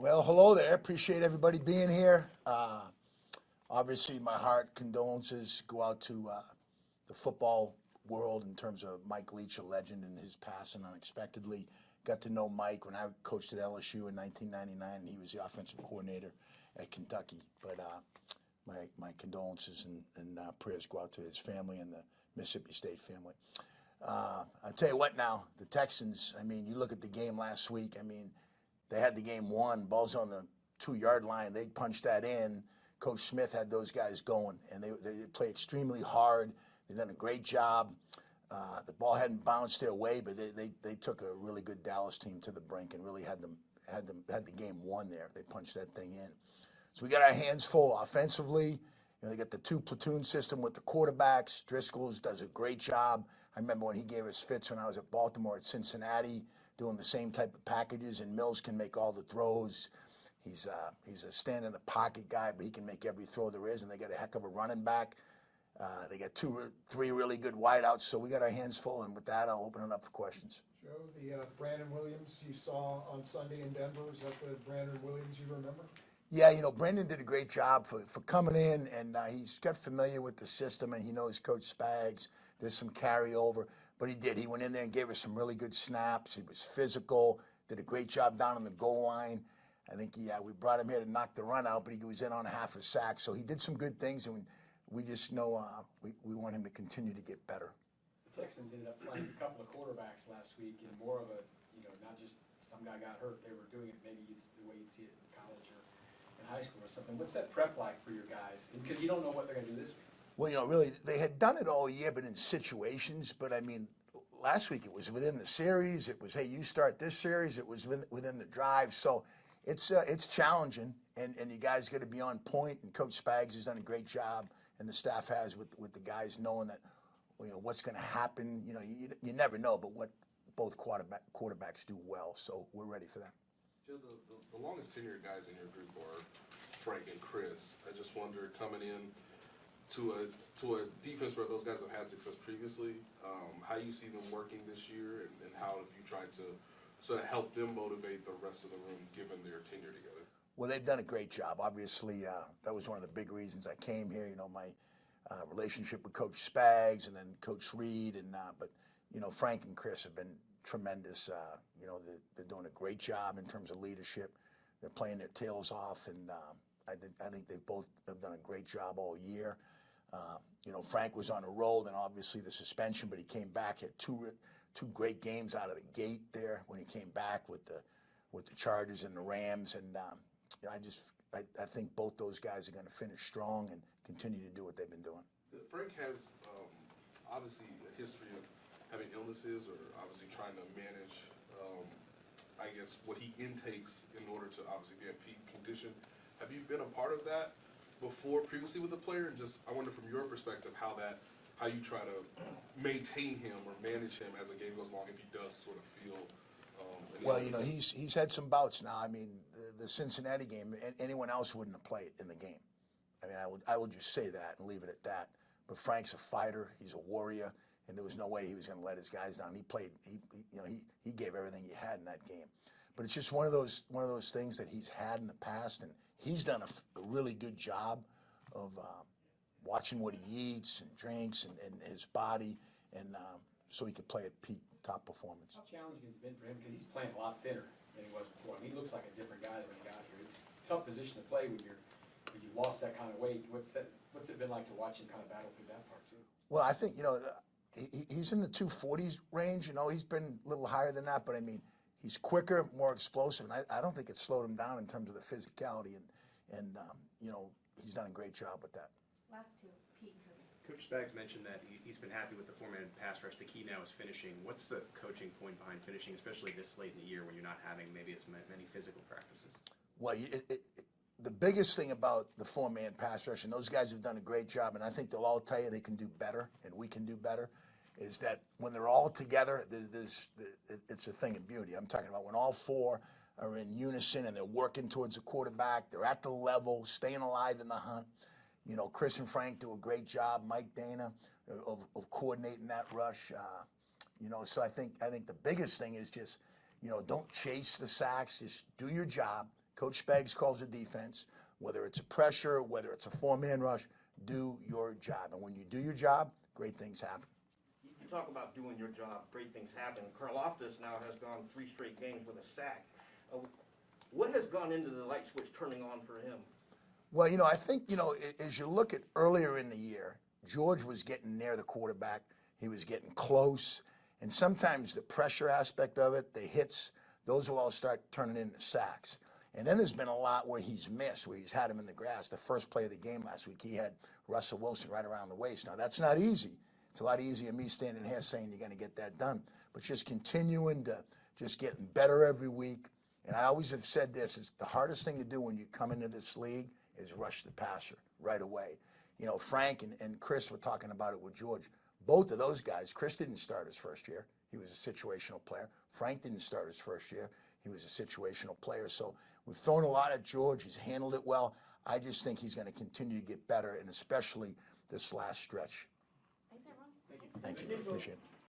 Well, hello there. Appreciate everybody being here. Obviously, my heart condolences go out to the football world in terms of Mike Leach, a legend, and his passing unexpectedly. Got to know Mike when I coached at LSU in 1999, and he was the offensive coordinator at Kentucky. But my condolences and prayers go out to his family and the Mississippi State family. I'll tell you what now, the Texans, I mean, you look at the game last week, I mean, they had the game won, ball's on the 2-yard line, they punched that in. Coach Smith had those guys going, and they play extremely hard. They've done a great job. The ball hadn't bounced their way, but they took a really good Dallas team to the brink and really had the game won there. They punched that thing in. So we got our hands full offensively. You know, they got the 2-platoon system with the quarterbacks. Driscoll's does a great job. I remember when he gave us fits when I was at Baltimore at Cincinnati, doing the same type of packages, and Mills can make all the throws. He's a stand in the pocket guy, but he can make every throw there is, and they got a heck of a running back. They got 3 really good wideouts, so we got our hands full, and with that, I'll open it up for questions. Joe, the Brandon Williams you saw on Sunday in Denver, is that the Brandon Williams you remember? Yeah, you know, Brendan did a great job for coming in, and he's got familiar with the system, and he knows Coach Spags. There's some carryover, but he did. He went in there and gave us some really good snaps. He was physical, did a great job down on the goal line. I think we brought him here to knock the run out, but he was in on a half a sack. So he did some good things, and we just know we want him to continue to get better. The Texans ended up playing a couple of quarterbacks last week, and more of a, not just some guy got hurt. They were doing it maybe it's the way you'd see it in college or in high school or something. What's that prep like for your guys? Because you don't know what they're going to do this week. Well, you know, really, they had done it all year, but in situations. But, I mean, last week it was within the series. It was, hey, you start this series. It was within the drive. So it's challenging, and you guys got to be on point. And Coach Spags has done a great job, and the staff has with the guys knowing that, what's going to happen. You know, you never know, but what both quarterbacks do well. So we're ready for that. Joe, the longest tenured guys in your group are Frank and Chris. I just wonder, coming in to a defense where those guys have had success previously, how you see them working this year, and how have you tried to sort of help them motivate the rest of the room given their tenure together? Well, they've done a great job. Obviously, that was one of the big reasons I came here. You know, my relationship with Coach Spags and then Coach Reed, and but Frank and Chris have been tremendous. They're doing a great job in terms of leadership. They're playing their tails off, and I think they both have done a great job all year. Frank was on a roll, then obviously the suspension, but he came back, had two great games out of the gate there when he came back with the Chargers and the Rams, and I think both those guys are going to finish strong and continue to do what they've been doing. Frank has obviously a history of having illnesses, or obviously trying to manage, I guess, what he intakes in order to obviously be in peak condition. Have you been a part of that previously with the player? And just, I wonder from your perspective how you try to maintain him or manage him as the game goes along, if he does sort of feel. Well, he's had some bouts now. I mean, the Cincinnati game, anyone else wouldn't have played in the game. I mean, I would just say that and leave it at that. But Frank's a fighter. He's a warrior. And there was no way he was going to let his guys down. He played. He gave everything he had in that game. But it's just one of those things that he's had in the past, and he's done a really good job of watching what he eats and drinks and his body, and so he could play at peak top performance. How challenging has it been for him, because he's playing a lot thinner than he was before? I mean, he looks like a different guy than when he got here. It's a tough position to play when you've lost that kind of weight. What's it been like to watch him kind of battle through that part too? Well, I think he's in the 240s range. He's been a little higher than that, but I mean, he's quicker, more explosive, and I don't think it slowed him down in terms of the physicality, and he's done a great job with that. Last two, Pete and Kirby. Coach Spags mentioned that he's been happy with the four-man pass rush. The key now is finishing. What's the coaching point behind finishing, especially this late in the year when you're not having maybe as many physical practices? Well, the biggest thing about the four-man pass rush, and those guys have done a great job, and I think they'll all tell you they can do better, and we can do better, is that when they're all together, it's a thing of beauty. I'm talking about when all four are in unison and they're working towards the quarterback, they're at the level, staying alive in the hunt. Chris and Frank do a great job, Mike Dana, of coordinating that rush. So I think the biggest thing is just, don't chase the sacks, just do your job. Coach Spags calls a defense, whether it's a pressure, whether it's a four-man rush, do your job. And when you do your job, great things happen. You talk about doing your job, great things happen. Karlaftis now has gone 3 straight games with a sack. What has gone into the light switch turning on for him? Well, I think, as you look at earlier in the year, George was getting near the quarterback. He was getting close. And sometimes the pressure aspect of it, the hits, those will all start turning into sacks. And then there's been a lot where he's missed, where he's had him in the grass. The first play of the game last week, he had Russell Wilson right around the waist. Now, that's not easy. It's a lot easier than me standing here saying you're going to get that done. But just continuing to just getting better every week. And I always have said this, it's the hardest thing to do when you come into this league is rush the passer right away. Frank and Chris were talking about it with George. Both of those guys, Chris didn't start his first year. He was a situational player. Frank didn't start his first year. He was a situational player. So we've thrown a lot at George. He's handled it well. I just think he's going to continue to get better, and especially this last stretch. Thanks, everyone. Thank you. Appreciate it.